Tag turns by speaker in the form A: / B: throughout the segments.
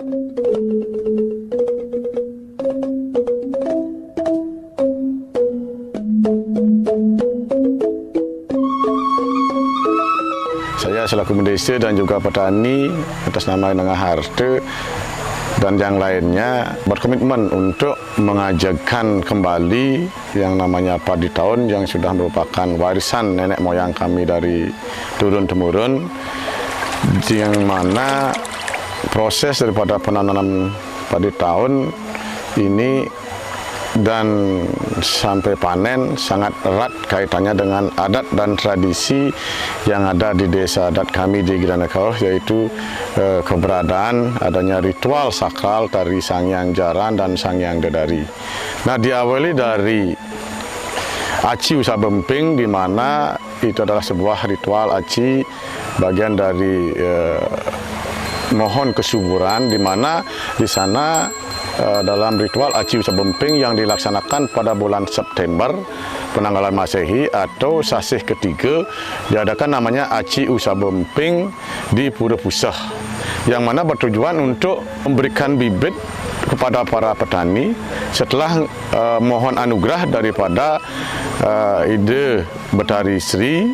A: Saya selaku mendesa dan juga petani atas nama Nengah Harta dan yang lainnya berkomitmen untuk mengajarkan kembali yang namanya padi tahun yang sudah merupakan warisan nenek moyang kami dari turun-temurun, yang mana proses daripada penanaman padi tahun ini dan sampai panen sangat erat kaitannya dengan adat dan tradisi yang ada di desa adat kami di Giranekauh, yaitu keberadaan adanya ritual sakral dari Sanghyang Jaran dan Sanghyang Dedari. Nah, diawali dari Aci Usa Bemping, di mana itu adalah sebuah ritual Aci, bagian dari mohon kesuburan, di mana di sana dalam ritual Aci Usa Bemping yang dilaksanakan pada bulan September penanggalan Masehi atau sasih ketiga, diadakan namanya Aci Usa Bemping di Pura Pusah, yang mana bertujuan untuk memberikan bibit kepada para petani setelah mohon anugerah daripada Ide Betari Sri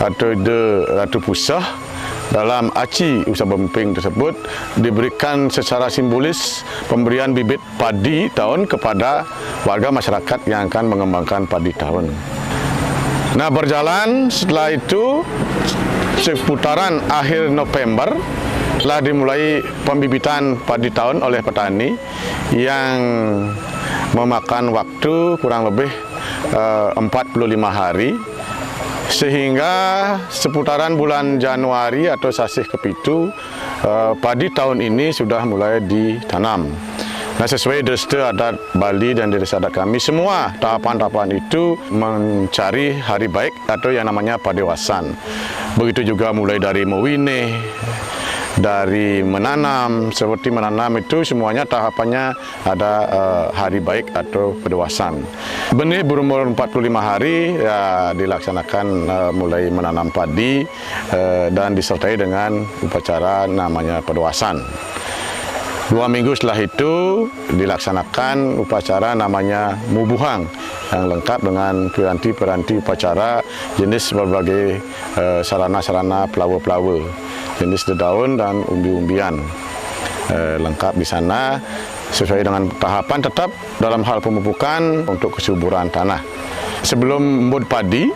A: atau Ide Ratu Pusah. Dalam Aci Usa Bemping tersebut diberikan secara simbolis pemberian bibit padi tahun kepada warga masyarakat yang akan mengembangkan padi tahun. Nah, berjalan setelah itu seputaran akhir November telah dimulai pembibitan padi tahun oleh petani yang memakan waktu kurang lebih 45 hari. Sehingga seputaran bulan Januari atau sasih kepitu padi tahun ini sudah mulai ditanam. Nah, sesuai desta adat Bali dan desa adat kami, semua tahapan-tahapan itu mencari hari baik atau yang namanya padewasan. Begitu juga mulai dari mewine, dari menanam. Seperti menanam itu semuanya tahapannya ada hari baik atau padewasan. Benih berumur 45 hari ya dilaksanakan mulai menanam padi dan disertai dengan upacara namanya padewasan. 2 minggu setelah itu dilaksanakan upacara namanya mubuhang yang lengkap dengan piranti-piranti upacara jenis berbagai sarana-sarana pelawa-pelawa, jenis dedaun dan umbi-umbian lengkap di sana sesuai dengan tahapan, tetap dalam hal pemupukan untuk kesuburan tanah. Sebelum embun padi,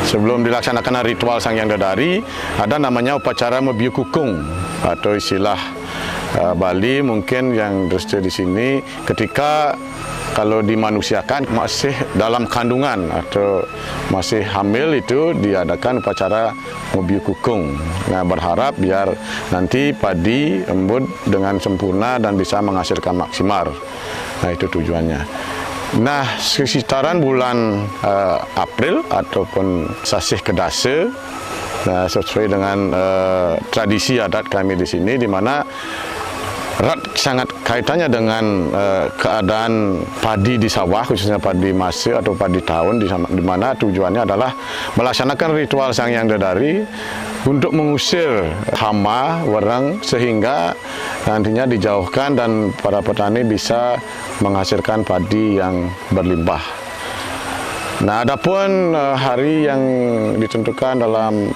A: sebelum dilaksanakan ritual Sanghyang Dedari, ada namanya upacara mebiu kukung atau istilah Bali mungkin yang tersedia di sini ketika kalau dimanusiakan masih dalam kandungan atau masih hamil itu diadakan upacara mebiu kukung. Nah, berharap biar nanti padi embun dengan sempurna dan bisa menghasilkan maksimal. Nah, itu tujuannya. Nah, sekitaran bulan April ataupun sasih kedasa, nah, sesuai dengan tradisi adat kami di sini, di mana erat sangat kaitannya dengan keadaan padi di sawah, khususnya padi masa atau padi tahun, di mana tujuannya adalah melaksanakan ritual Sanghyang Dedari untuk mengusir hama, wereng, sehingga nantinya dijauhkan dan para petani bisa menghasilkan padi yang berlimpah. Nah, adapun hari yang ditentukan dalam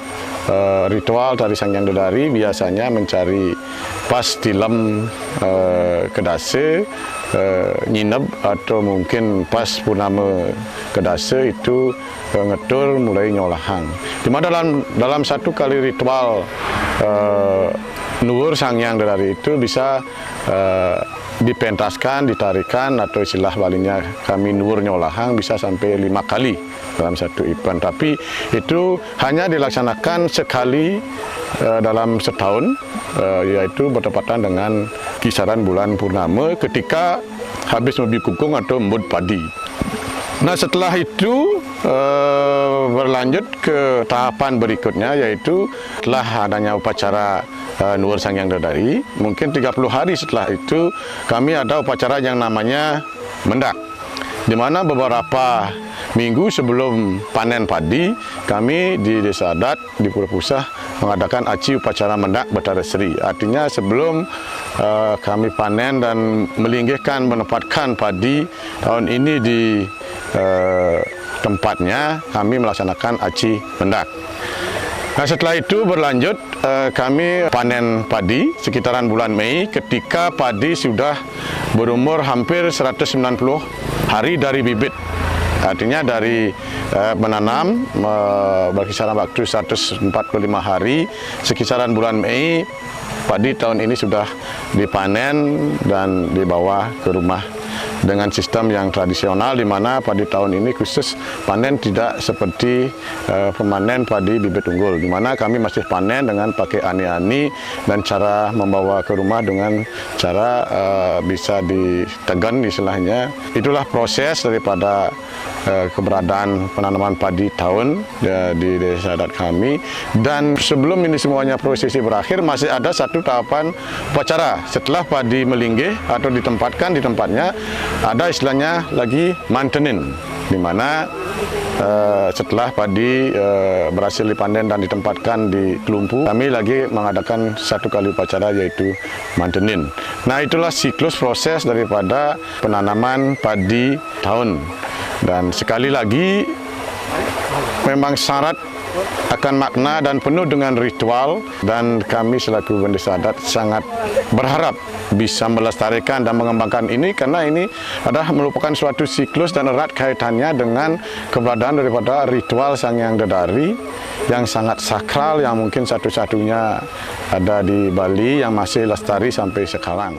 A: ritual dari Sanghyang Dedari biasanya mencari pas tilem kedase, nyinep atau mungkin pas purnama kedase itu ngetur mulai nyolahang. Di mana dalam satu kali ritual nuwur Sanghyang Dedari itu bisa dipentaskan, ditarikan atau istilah Balinya kami nuwur nyolahang bisa sampai 5 kali dalam satu event. Tapi itu hanya dilaksanakan sekali dalam setahun, yaitu bertepatan dengan kisaran bulan purnama ketika habis mebiu kukung atau embun padi. Nah, setelah itu berlanjut ke tahapan berikutnya, yaitu setelah adanya upacara nuwur Sanghyang Dedari, mungkin 30 hari setelah itu kami ada upacara yang namanya mendak. di mana beberapa minggu sebelum panen padi, kami di Desa Adat di Pura Pusah mengadakan aci upacara mendak Batara Sri. Artinya sebelum kami panen dan melinggihkan menempatkan padi tahun ini di tempatnya, kami melaksanakan aci mendak. Nah, setelah itu berlanjut kami panen padi sekitaran bulan Mei ketika padi sudah berumur hampir 190 hari dari bibit. Artinya dari menanam berkisaran waktu 145 hari, sekisaran bulan Mei padi tahun ini sudah dipanen dan dibawa ke rumah dengan sistem yang tradisional, di mana padi tahun ini khusus panen tidak seperti pemanen padi bibit unggul, di mana kami masih panen dengan pakai ani-ani dan cara membawa ke rumah dengan cara bisa ditegan istilahnya. Itulah proses daripada keberadaan penanaman padi tahun di Desa Adat kami. Dan sebelum ini semuanya prosesi berakhir, masih ada satu tahapan upacara. Setelah padi melinggih atau ditempatkan di tempatnya, ada istilahnya lagi mantenin, di mana setelah padi berhasil dipanen dan ditempatkan di kelumpu, kami lagi mengadakan satu kali upacara, yaitu mantenin. Nah, itulah siklus proses daripada penanaman padi tahun. Dan sekali lagi, memang syarat akan makna dan penuh dengan ritual, dan kami selaku Desa Adat sangat berharap bisa melestarikan dan mengembangkan ini, karena ini adalah merupakan suatu siklus dan erat kaitannya dengan keberadaan daripada ritual Sang Hyang Dedari yang sangat sakral, yang mungkin satu-satunya ada di Bali yang masih lestari sampai sekarang.